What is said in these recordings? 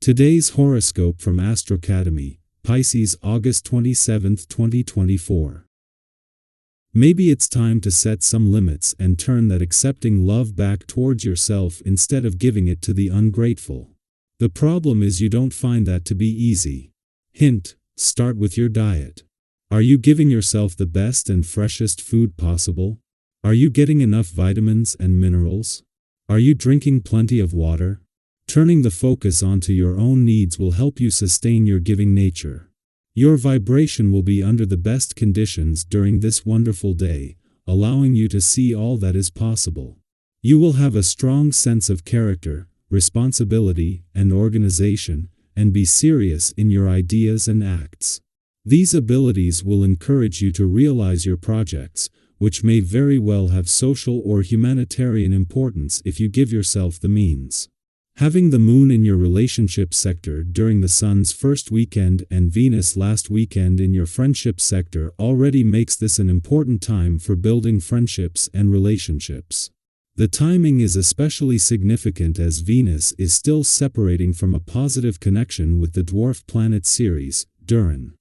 Today's horoscope from Astrocademy, Pisces August 27, 2024. Maybe it's time to set some limits and turn that accepting love back towards yourself instead of giving it to the ungrateful. The problem is you don't find that to be easy. Hint: start with your diet. Are you giving yourself the best and freshest food possible? Are you getting enough vitamins and minerals? Are you drinking plenty of water? Turning the focus onto your own needs will help you sustain your giving nature. Your vibration will be under the best conditions during this wonderful day, allowing you to see all that is possible. You will have a strong sense of character, responsibility, and organization, and be serious in your ideas and acts. These abilities will encourage you to realize your projects, which may very well have social or humanitarian importance if you give yourself the means. Having the moon in your relationship sector during the sun's first weekend and Venus last weekend in your friendship sector already makes this an important time for building friendships and relationships. The timing is especially significant as Venus is still separating from a positive connection with the dwarf planet Ceres, during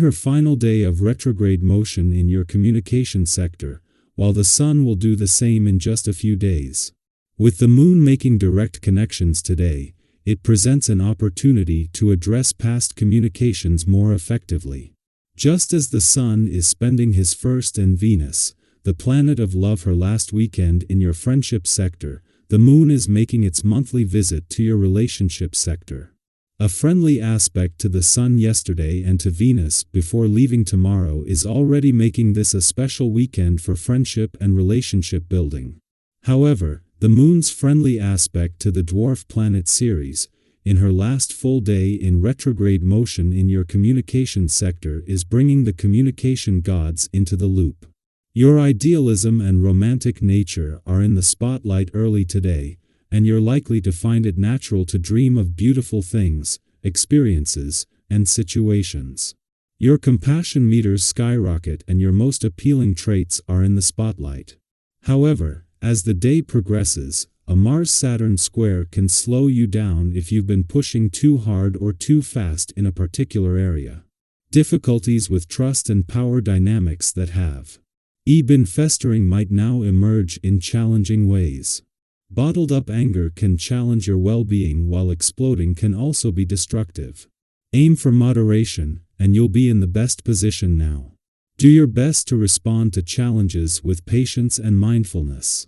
her final day of retrograde motion in your communication sector, while the sun will do the same in just a few days. With the moon making direct connections today, it presents an opportunity to address past communications more effectively. Just as the sun is spending his first and Venus, the planet of love, her last weekend in your friendship sector, the moon is making its monthly visit to your relationship sector. A friendly aspect to the sun yesterday and to Venus before leaving tomorrow is already making this a special weekend for friendship and relationship building. However, the moon's friendly aspect to the dwarf planet Ceres, in her last full day in retrograde motion in your communication sector, is bringing the communication gods into the loop. Your idealism and romantic nature are in the spotlight early today, and you're likely to find it natural to dream of beautiful things, experiences, and situations. Your compassion meters skyrocket and your most appealing traits are in the spotlight. However, as the day progresses, a Mars-Saturn square can slow you down if you've been pushing too hard or too fast in a particular area. Difficulties with trust and power dynamics that have been festering might now emerge in challenging ways. Bottled up anger can challenge your well-being, while exploding can also be destructive. Aim for moderation, and you'll be in the best position now. Do your best to respond to challenges with patience and mindfulness.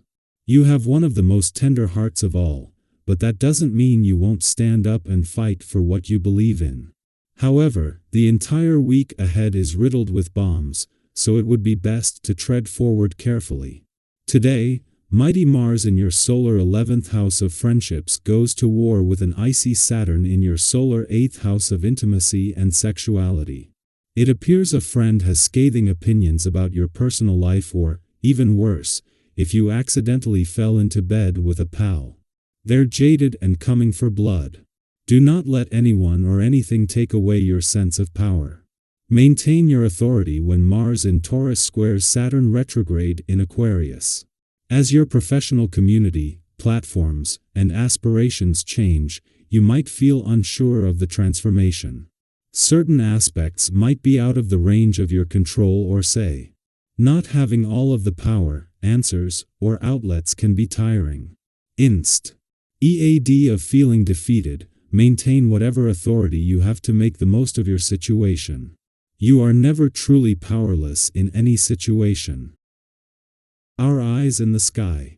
You have one of the most tender hearts of all, but that doesn't mean you won't stand up and fight for what you believe in. However, the entire week ahead is riddled with bombs, so it would be best to tread forward carefully. Today, mighty Mars in your solar 11th house of friendships goes to war with an icy Saturn in your solar 8th house of intimacy and sexuality. It appears a friend has scathing opinions about your personal life, or, even worse, if you accidentally fell into bed with a pal. They're jaded and coming for blood. Do not let anyone or anything take away your sense of power. Maintain your authority when Mars in Taurus squares Saturn retrograde in Aquarius. As your professional community, platforms, and aspirations change, you might feel unsure of the transformation. Certain aspects might be out of the range of your control or say. Not having all of the power, answers, or outlets can be tiring. Instead of feeling defeated, maintain whatever authority you have to make the most of your situation. You are never truly powerless in any situation. Our eyes in the sky.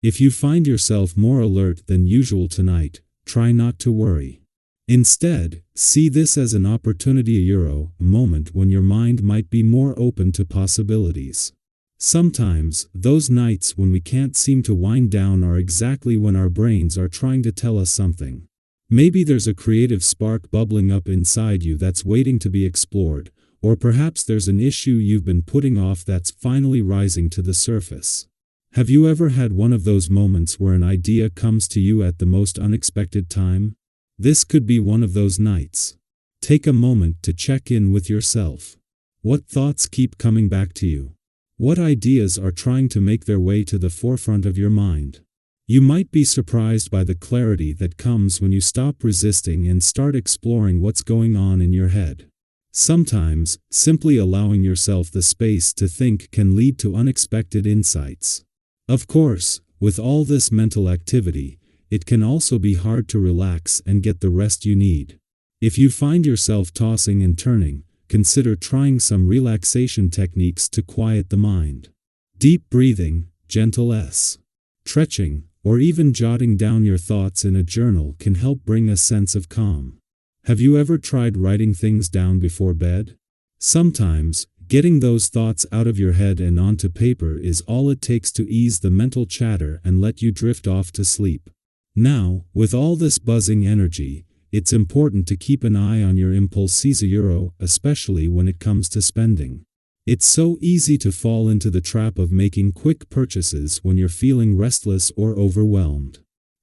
If you find yourself more alert than usual tonight, try not to worry. Instead, see this as an opportunity, a moment when your mind might be more open to possibilities. Sometimes, those nights when we can't seem to wind down are exactly when our brains are trying to tell us something. Maybe there's a creative spark bubbling up inside you that's waiting to be explored, or perhaps there's an issue you've been putting off that's finally rising to the surface. Have you ever had one of those moments where an idea comes to you at the most unexpected time? This could be one of those nights. Take a moment to check in with yourself. What thoughts keep coming back to you? What ideas are trying to make their way to the forefront of your mind? You might be surprised by the clarity that comes when you stop resisting and start exploring what's going on in your head. Sometimes, simply allowing yourself the space to think can lead to unexpected insights. Of course, with all this mental activity, it can also be hard to relax and get the rest you need. If you find yourself tossing and turning, consider trying some relaxation techniques to quiet the mind. Deep breathing, gentle stretching, or even jotting down your thoughts in a journal can help bring a sense of calm. Have you ever tried writing things down before bed? Sometimes, getting those thoughts out of your head and onto paper is all it takes to ease the mental chatter and let you drift off to sleep. Now, with all this buzzing energy, it's important to keep an eye on your impulses, especially when it comes to spending. It's so easy to fall into the trap of making quick purchases when you're feeling restless or overwhelmed.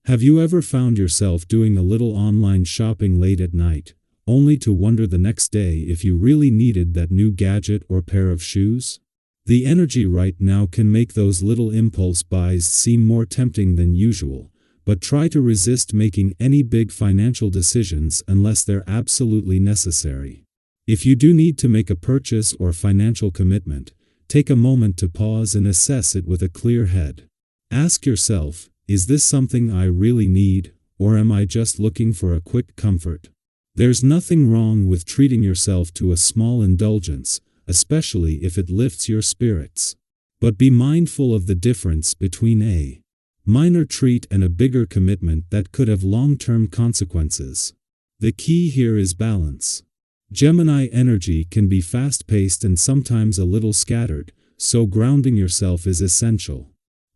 Have you ever found yourself doing a little online shopping late at night, only to wonder the next day if you really needed that new gadget or pair of shoes? The energy right now can make those little impulse buys seem more tempting than usual, but try to resist making any big financial decisions unless they're absolutely necessary. If you do need to make a purchase or financial commitment, take a moment to pause and assess it with a clear head. Ask yourself, is this something I really need, or am I just looking for a quick comfort? There's nothing wrong with treating yourself to a small indulgence, especially if it lifts your spirits. But be mindful of the difference between a minor treat and a bigger commitment that could have long-term consequences. The key here is balance. Gemini energy can be fast-paced and sometimes a little scattered, so grounding yourself is essential.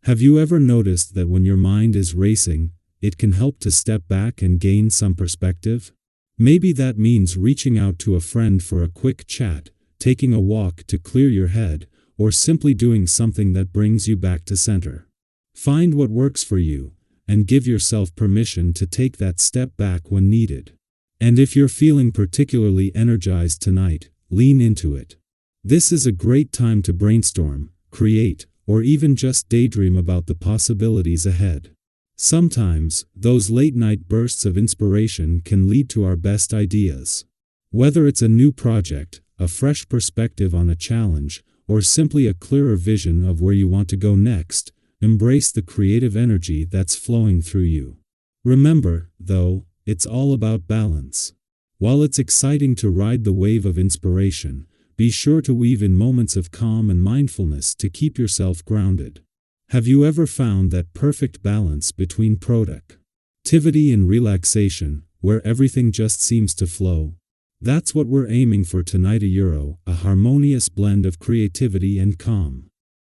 Have you ever noticed that when your mind is racing, it can help to step back and gain some perspective? Maybe that means reaching out to a friend for a quick chat, taking a walk to clear your head, or simply doing something that brings you back to center. Find what works for you, and give yourself permission to take that step back when needed. And if you're feeling particularly energized tonight, lean into it. This is a great time to brainstorm, create, or even just daydream about the possibilities ahead. Sometimes, those late-night bursts of inspiration can lead to our best ideas. Whether it's a new project, a fresh perspective on a challenge, or simply a clearer vision of where you want to go next, embrace the creative energy that's flowing through you. Remember, though, it's all about balance. While it's exciting to ride the wave of inspiration, be sure to weave in moments of calm and mindfulness to keep yourself grounded. Have you ever found that perfect balance between productivity and relaxation, where everything just seems to flow? That's what we're aiming for tonight, a harmonious blend of creativity and calm.